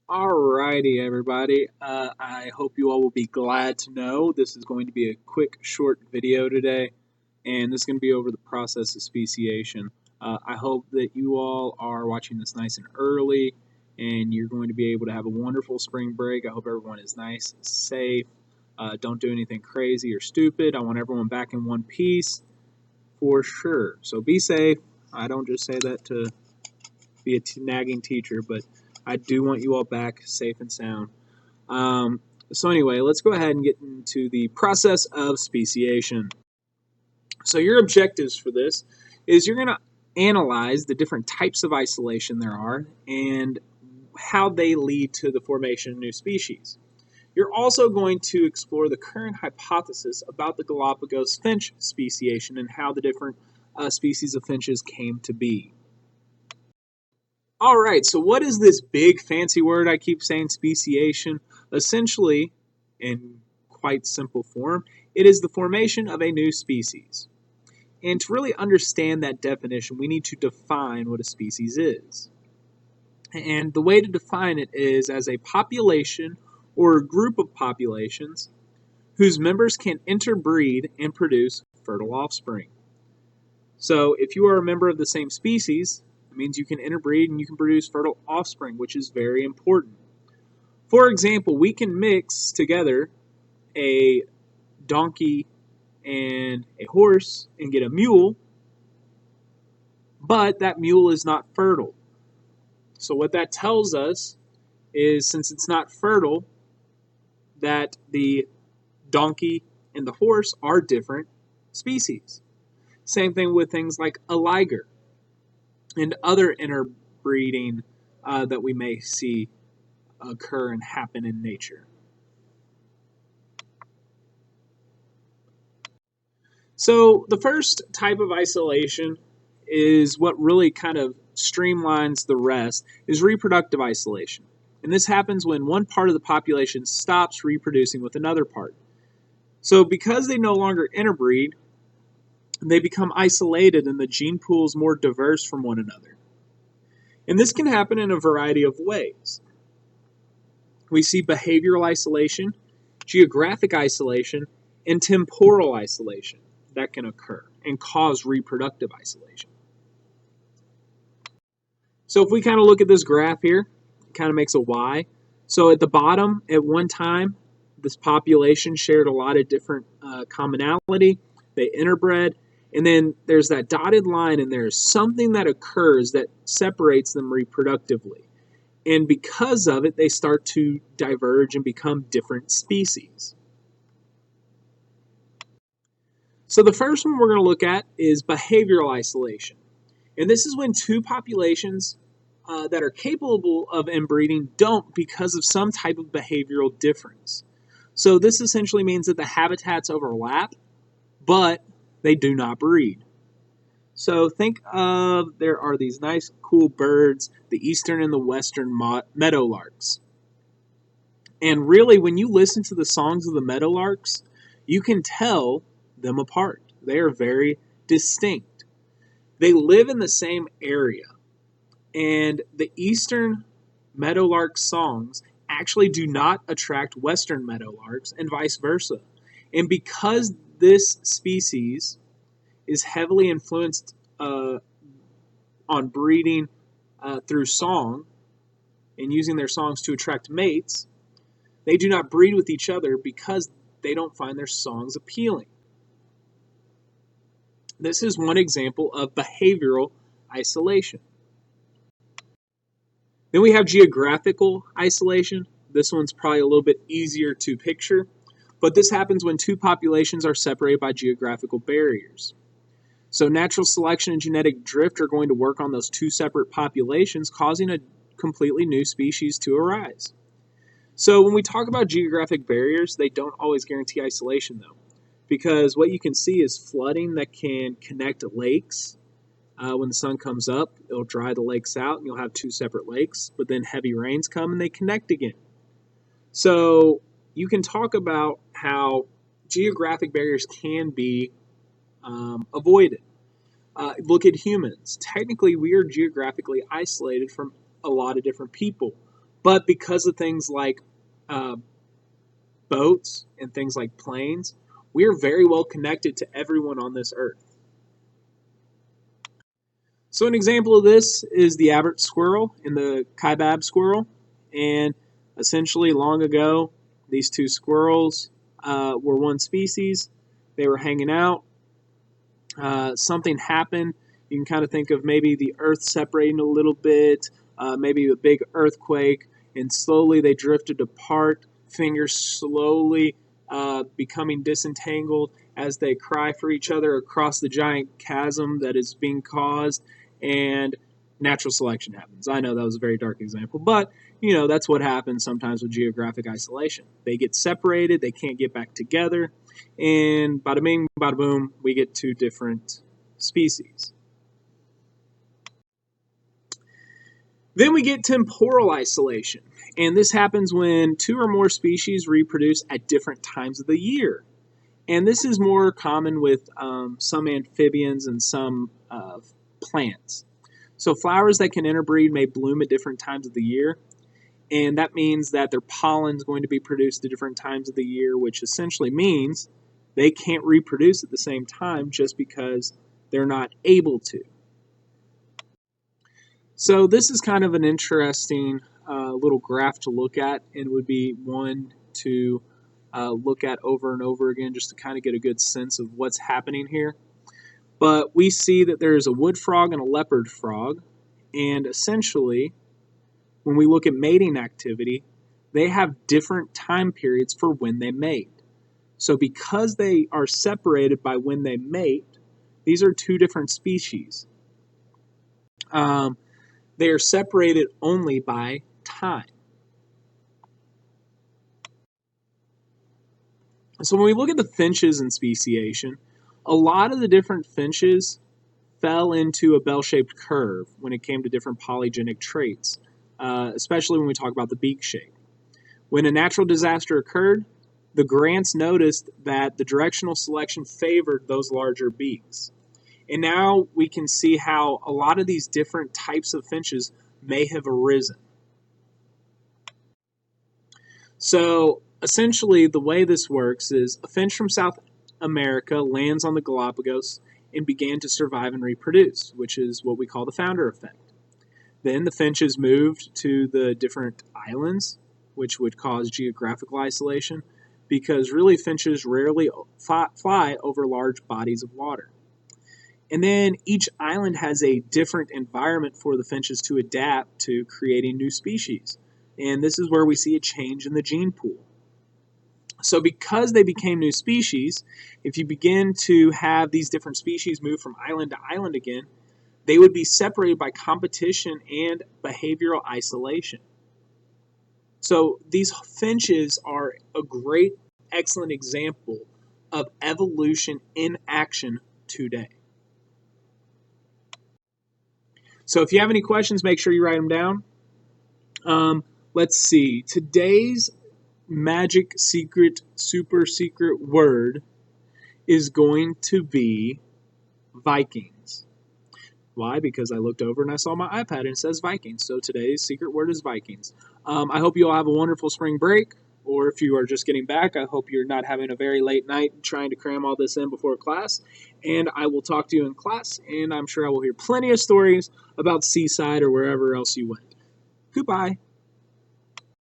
Alrighty, everybody. I hope you all will be glad to know this is going to be a quick, short video today, and this is going to be over the process of speciation. I hope that you all are watching this nice and early, and you're going to be able to have a wonderful spring break. I hope everyone is nice and safe. Don't do anything crazy or stupid. I want everyone back in one piece for sure. So be safe. I don't just say that to be a nagging teacher, but I do want you all back safe and sound. So anyway, let's go ahead and get into the process of speciation. So your objectives for this is you're going to analyze the different types of isolation there are and how they lead to the formation of new species. You're also going to explore the current hypothesis about the Galapagos finch speciation and how the different species of finches came to be. All right, so what is this big fancy word I keep saying, speciation? Essentially, in quite simple form, it is the formation of a new species. And to really understand that definition, we need to define what a species is. And the way to define it is as a population or a group of populations whose members can interbreed and produce fertile offspring. So if you are a member of the same species, it means you can interbreed and you can produce fertile offspring, which is very important. For example, we can mix together a donkey and a horse and get a mule, but that mule is not fertile. So what that tells us is since it's not fertile, that the donkey and the horse are different species. Same thing with things like a liger and other interbreeding that we may see occur and happen in nature. So the first type of isolation is what really kind of streamlines the rest is reproductive isolation. And this happens when one part of the population stops reproducing with another part. So because they no longer interbreed, they become isolated and the gene pool is more diverse from one another. And this can happen in a variety of ways. We see behavioral isolation, geographic isolation, and temporal isolation that can occur and cause reproductive isolation. So if we kind of look at this graph here, it kind of makes a Y. So at the bottom, at one time, this population shared a lot of different commonality. They interbred. And then there's that dotted line, and there's something that occurs that separates them reproductively. And because of it, they start to diverge and become different species. So the first one we're going to look at is behavioral isolation. And this is when two populations that are capable of inbreeding don't because of some type of behavioral difference. So this essentially means that the habitats overlap, but they do not breed. So think of there are these nice, cool birds, the eastern and the western meadowlarks. And really, when you listen to the songs of the meadowlarks, you can tell them apart. They are very distinct. They live in the same area. And the eastern meadowlark songs actually do not attract western meadowlarks and vice versa. And because this species is heavily influenced on breeding through song and using their songs to attract mates, they do not breed with each other because they don't find their songs appealing. This is one example of behavioral isolation. Then we have geographical isolation. This one's probably a little bit easier to picture, but this happens when two populations are separated by geographical barriers. So natural selection and genetic drift are going to work on those two separate populations, causing a completely new species to arise. So when we talk about geographic barriers, they don't always guarantee isolation though, because what you can see is flooding that can connect lakes. When the sun comes up, it'll dry the lakes out and you'll have two separate lakes, but then heavy rains come and they connect again. So you can talk about how geographic barriers can be avoided. Look at humans. Technically, we are geographically isolated from a lot of different people, But because of things like uh, boats and things like planes, we are very well connected to everyone on this earth. So an example of this is the Abert squirrel and the Kaibab squirrel. And essentially, long ago, these two squirrels were one species. They were hanging out. Something happened. You can kind of think of maybe the earth separating a little bit, maybe a big earthquake, and slowly they drifted apart, fingers slowly becoming disentangled as they cry for each other across the giant chasm that is being caused, and natural selection happens. I know that was a very dark example, but that's what happens sometimes with geographic isolation. They get separated, they can't get back together, and bada bing, bada boom, we get two different species. Then we get temporal isolation, and this happens when two or more species reproduce at different times of the year. And this is more common with some amphibians and some plants. So flowers that can interbreed may bloom at different times of the year, and that means that their pollen is going to be produced at different times of the year, which essentially means they can't reproduce at the same time just because they're not able to. So this is kind of an interesting little graph to look at, and would be one to look at over and over again just to kind of get a good sense of what's happening here. But we see that there's a wood frog and a leopard frog, and essentially, when we look at mating activity, they have different time periods for when they mate. So because they are separated by when they mate, these are two different species. They are separated only by time. So when we look at the finches in speciation, a lot of the different finches fell into a bell-shaped curve when it came to different polygenic traits, especially when we talk about the beak shape. When a natural disaster occurred, the grants noticed that the directional selection favored those larger beaks. And now we can see how a lot of these different types of finches may have arisen. So essentially, the way this works is a finch from South America lands on the Galapagos and began to survive and reproduce, which is what we call the founder effect. Then the finches moved to the different islands, which would cause geographical isolation, because really finches rarely fly over large bodies of water. And then each island has a different environment for the finches to adapt to creating new species. And this is where we see a change in the gene pool. So because they became new species, if you begin to have these different species move from island to island again, they would be separated by competition and behavioral isolation. So these finches are a great, excellent example of evolution in action today. So if you have any questions, make sure you write them down. Let's see. Today's magic secret, super secret word is going to be Vikings. Why? Because I looked over and I saw my iPad and it says Vikings. So today's secret word is Vikings. I hope you all have a wonderful spring break. Or if you are just getting back, I hope you're not having a very late night trying to cram all this in before class. And I will talk to you in class, and I'm sure I will hear plenty of stories about Seaside or wherever else you went. Goodbye.